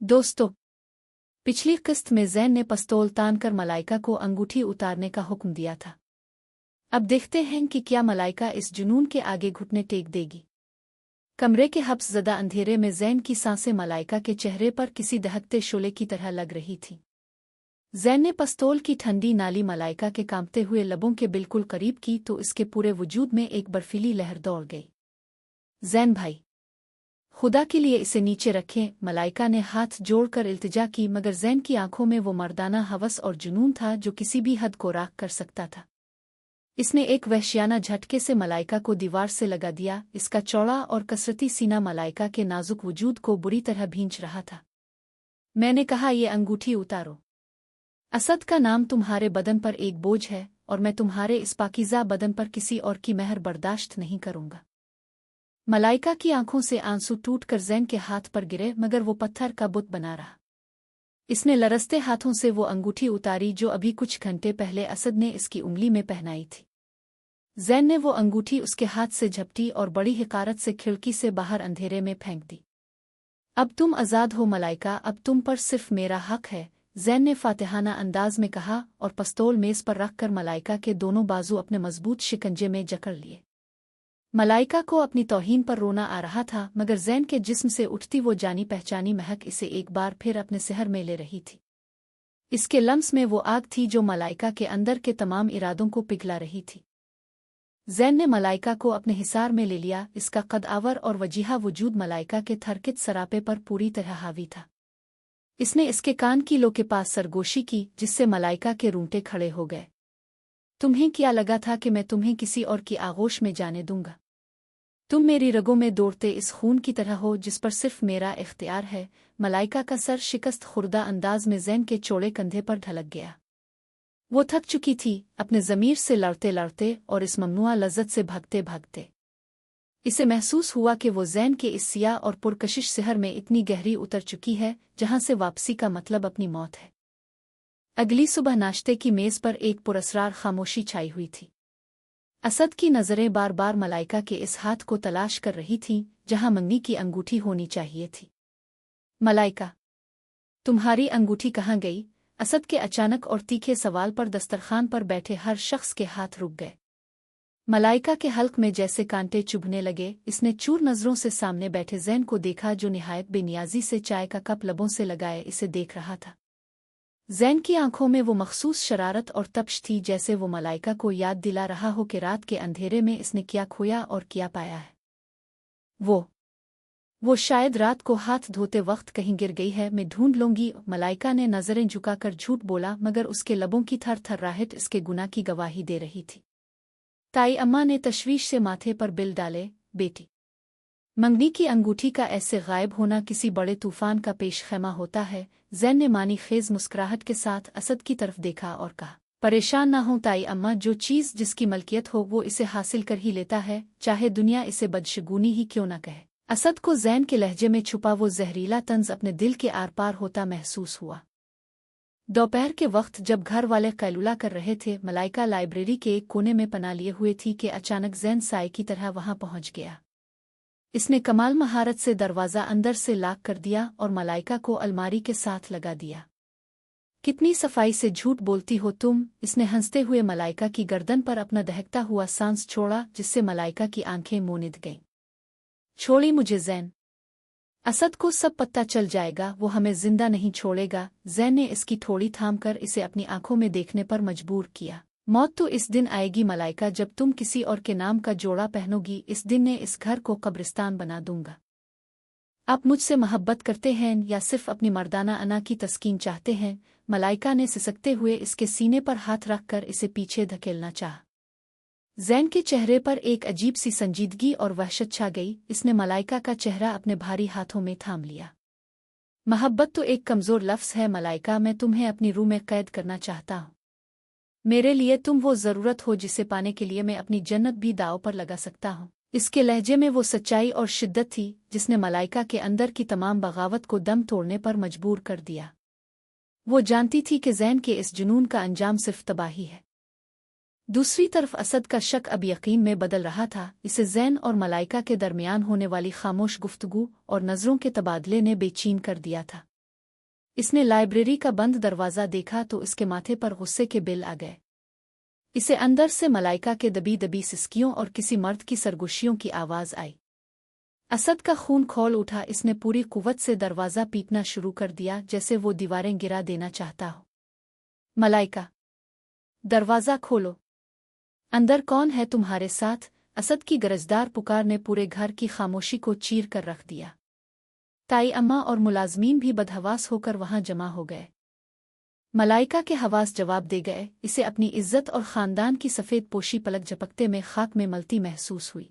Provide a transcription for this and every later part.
दोस्तों, पिछली किस्त में ज़ैन ने पिस्तौल तानकर मलाइका को अंगूठी उतारने का हुक्म दिया था। अब देखते हैं कि क्या मलाइका इस जुनून के आगे घुटने टेक देगी। कमरे के हब्स ज़दा अंधेरे में ज़ैन की सांसें मलाइका के चेहरे पर किसी दहकते शोले की तरह लग रही थीं। ज़ैन ने पिस्तौल की ठंडी नाली मलाइका के कांपते हुए लबों के बिल्कुल करीब की तो इसके पूरे वजूद में एक बर्फीली लहर दौड़ गई। ज़ैन भाई, खुदा के लिए इसे नीचे रखें। मलाइका ने हाथ जोड़कर इल्तिजा की, मगर ज़ैन की आंखों में वो मर्दाना हवस और जुनून था जो किसी भी हद को राख कर सकता था। इसने एक वहशियाना झटके से मलाइका को दीवार से लगा दिया। इसका चौड़ा और कसरती सीना मलाइका के नाजुक वजूद को बुरी तरह भींच रहा था। मैंने कहा, ये अंगूठी उतारो। असद का नाम तुम्हारे बदन पर एक बोझ है और मैं तुम्हारे इस पाकीज़ा बदन पर किसी और की मेहर बर्दाश्त नहीं करूंगा। मलाइका की आंखों से आंसू टूट कर ज़ैन के हाथ पर गिरे, मगर वो पत्थर का बुत बना रहा। इसने लरसते हाथों से वो अंगूठी उतारी जो अभी कुछ घंटे पहले असद ने इसकी उंगली में पहनाई थी। ज़ैन ने वो अंगूठी उसके हाथ से झपटी और बड़ी हिकारत से खिड़की से बाहर अंधेरे में फेंक दी। अब तुम आज़ाद हो मलाइका, अब तुम पर सिर्फ मेरा हक है, ज़ैन ने फातिहाना अंदाज में कहा और पिस्तौल मेज़ पर रखकर मलाइका के दोनों बाजू अपने मजबूत शिकंजे में जकड़ लिए। मलाइका को अपनी तौहीन पर रोना आ रहा था, मगर ज़ैन के जिस्म से उठती वो जानी पहचानी महक इसे एक बार फिर अपने सिहर में ले रही थी। इसके लम्स में वो आग थी जो मलाइका के अंदर के तमाम इरादों को पिघला रही थी। ज़ैन ने मलाइका को अपने हिसार में ले लिया। इसका कद-आवर और वजीहा वजूद मलाइका के थरकित सरापे पर पूरी तरह हावी था। इसने इसके कान की लो के पास सरगोशी की, जिससे मलाइका के रूंटे खड़े हो गए। तुम्हें क्या लगा था कि मैं तुम्हें किसी और की आगोश में जाने दूंगा? तुम मेरी रगों में दौड़ते इस खून की तरह हो जिस पर सिर्फ मेरा इख्तियार है। मलाइका का सर शिकस्त खुर्दा अंदाज में ज़ैन के चौड़े कंधे पर ढलक गया। वो थक चुकी थी, अपने ज़मीर से लड़ते लड़ते और इस ममनुआ लज्जत से भागते भागते। इसे महसूस हुआ कि वो ज़ैन के इस सियाह और पुरकशिश सिहर में इतनी गहरी उतर चुकी है जहां से वापसी का मतलब अपनी मौत है। अगली सुबह नाश्ते की मेज़ पर एक पुरस्रार खामोशी छाई हुई थी। असद की नज़रें बार बार मलाइका के इस हाथ को तलाश कर रही थीं जहां मंगनी की अंगूठी होनी चाहिए थी। मलाइका, तुम्हारी अंगूठी कहाँ गई? असद के अचानक और तीखे सवाल पर दस्तरखान पर बैठे हर शख्स के हाथ रुक गए। मलाइका के हल्क में जैसे कांटे चुभने लगे। इसने चूर नज़रों से सामने बैठे ज़ैन को देखा जो निहायत बेनियाजी से चाय का कप लबों से लगाए इसे देख रहा था। ज़ैन की आंखों में वो मखसूस शरारत और तप्श थी, जैसे वो मलाइका को याद दिला रहा हो कि रात के अंधेरे में इसने क्या खोया और क्या पाया है। वो शायद रात को हाथ धोते वक्त कहीं गिर गई है, मैं ढूंढ लूंगी। मलाइका ने नज़रें झुकाकर झूठ बोला, मगर उसके लबों की थरथराहट इसके गुनाह की गवाही दे रही थी। ताई अम्मा ने तशवीश से माथे पर बिल डाले, बेटी, मंगनी की अंगूठी का ऐसे गायब होना किसी बड़े तूफान का पेशखैमा होता है। ज़ैन ने मानी खेज मुस्कुराहट के साथ असद की तरफ देखा और कहा, परेशान ना हो ताई अम्मा, जो चीज़ जिसकी मलकियत हो वो इसे हासिल कर ही लेता है, चाहे दुनिया इसे बदशगुनी ही क्यों न कहे। असद को ज़ैन के लहजे में छुपा वो जहरीला तंज अपने दिल के आर पार होता महसूस हुआ। दोपहर के वक्त जब घर वाले कैलूला कर रहे थे, मलाइका लाइब्रेरी के एक कोने में पना लिए हुए थी कि अचानक ज़ैन साए की तरह वहां पहुंच गया। इसने कमाल महारत से दरवाज़ा अंदर से लॉक कर दिया और मलाइका को अलमारी के साथ लगा दिया। कितनी सफाई से झूठ बोलती हो तुम, इसने हंसते हुए मलाइका की गर्दन पर अपना दहकता हुआ सांस छोड़ा, जिससे मलाइका की आंखें मोनित गईं। छोड़ी मुझे ज़ैन, असद को सब पता चल जाएगा, वो हमें जिंदा नहीं छोड़ेगा। ज़ैन ने इसकी ठोड़ी थामकर इसे अपनी आंखों में देखने पर मजबूर किया। मौत तो इस दिन आएगी मलाइका जब तुम किसी और के नाम का जोड़ा पहनोगी। इस दिन ने इस घर को कब्रिस्तान बना दूंगा। आप मुझसे मोहब्बत करते हैं या सिर्फ अपनी मर्दाना अना की तस्कीन चाहते हैं? मलाइका ने सिसकते हुए इसके सीने पर हाथ रखकर इसे पीछे धकेलना चाहा। ज़ैन के चेहरे पर एक अजीब सी संजीदगी और वहशत छा गई। इसने मलाइका का चेहरा अपने भारी हाथों में थाम लिया। मोहब्बत तो एक कमज़ोर लफ्ज़ है मलाइका, मैं तुम्हें अपनी रूह में कैद करना चाहता हूँ। मेरे लिए तुम वो ज़रूरत हो जिसे पाने के लिए मैं अपनी जन्नत भी दांव पर लगा सकता हूँ। इसके लहजे में वो सच्चाई और शिद्दत थी जिसने मलाइका के अंदर की तमाम बगावत को दम तोड़ने पर मजबूर कर दिया। वो जानती थी कि ज़ैन के इस जुनून का अंजाम सिर्फ तबाही है। दूसरी तरफ असद का शक अब यकीन में बदल रहा था। इसे ज़ैन और मलाइका के दरमियान होने वाली खामोश गुफ्तगू और नज़रों के तबादले ने बेचैन कर दिया था। इसने लाइब्रेरी का बंद दरवाज़ा देखा तो इसके माथे पर गुस्से के बिल आ गए। इसे अंदर से मलाइका के दबी दबी सिसकियों और किसी मर्द की सरगोशियों की आवाज़ आई। असद का खून खौल उठा। इसने पूरी कुव्वत से दरवाज़ा पीटना शुरू कर दिया, जैसे वो दीवारें गिरा देना चाहता हो। मलाइका, दरवाज़ा खोलो। अंदर कौन है तुम्हारे साथ? असद की गरजदार पुकार ने पूरे घर की खामोशी को चीर कर रख दिया। ताई अम्मा और मुलाजमीन भी बदहवास होकर वहां जमा हो गए। मलाइका के हवास जवाब दे गए। इसे अपनी इज्जत और ख़ानदान की सफ़ेद पोशी पलक झपकते में खाक में मलती महसूस हुई,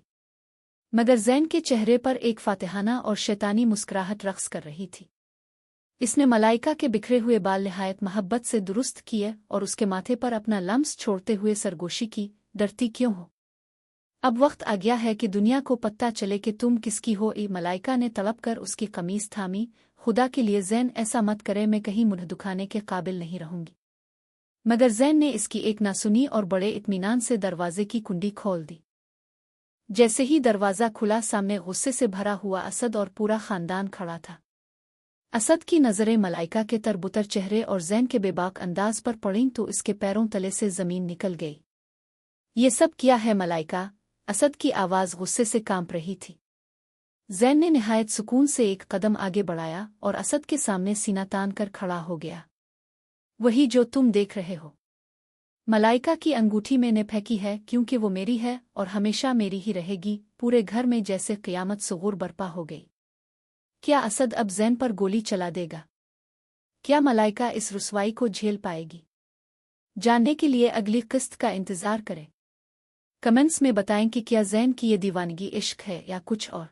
मगर ज़ैन के चेहरे पर एक फातिहाना और शैतानी मुस्कुराहट रक्स कर रही थी। इसने मलाइका के बिखरे हुए बाल निहायत महब्बत से दुरुस्त किए और उसके माथे पर अपना लम्स छोड़ते हुए सरगोशी की, डरती क्यों हो? अब वक्त आ गया है कि दुनिया को पता चले कि तुम किसकी हो। मलाइका ने तड़प कर उसकी कमीज थामी। खुदा के लिए ज़ैन, ऐसा मत करे, मैं कहीं मुँह दुखाने के काबिल नहीं रहूंगी। मगर ज़ैन ने इसकी एक ना सुनी और बड़े इत्मीनान से दरवाजे की कुंडी खोल दी। जैसे ही दरवाज़ा खुला, सामने गुस्से से भरा हुआ असद और पूरा खानदान खड़ा था। असद की नज़रें मलाइका के तरबुतर चेहरे और ज़ैन के बेबाक अंदाज पर पड़ीं तो इसके पैरों तले से ज़मीन निकल गई। ये सब क्या है मलाइका? असद की आवाज़ गुस्से से कांप रही थी। ज़ैन ने निहायत सुकून से एक कदम आगे बढ़ाया और असद के सामने सीना तान कर खड़ा हो गया। वही जो तुम देख रहे हो, मलाइका की अंगूठी मैंने फेंकी है, क्योंकि वो मेरी है और हमेशा मेरी ही रहेगी। पूरे घर में जैसे क़यामत सुगूर बरपा हो गई। क्या असद अब ज़ैन पर गोली चला देगा? क्या मलाइका इस रुसवाई को झेल पाएगी? जानने के लिए अगली किस्त का इंतज़ार करें। कमेंट्स में बताएं कि क्या ज़ैन की ये दीवानगी इश्क है या कुछ और।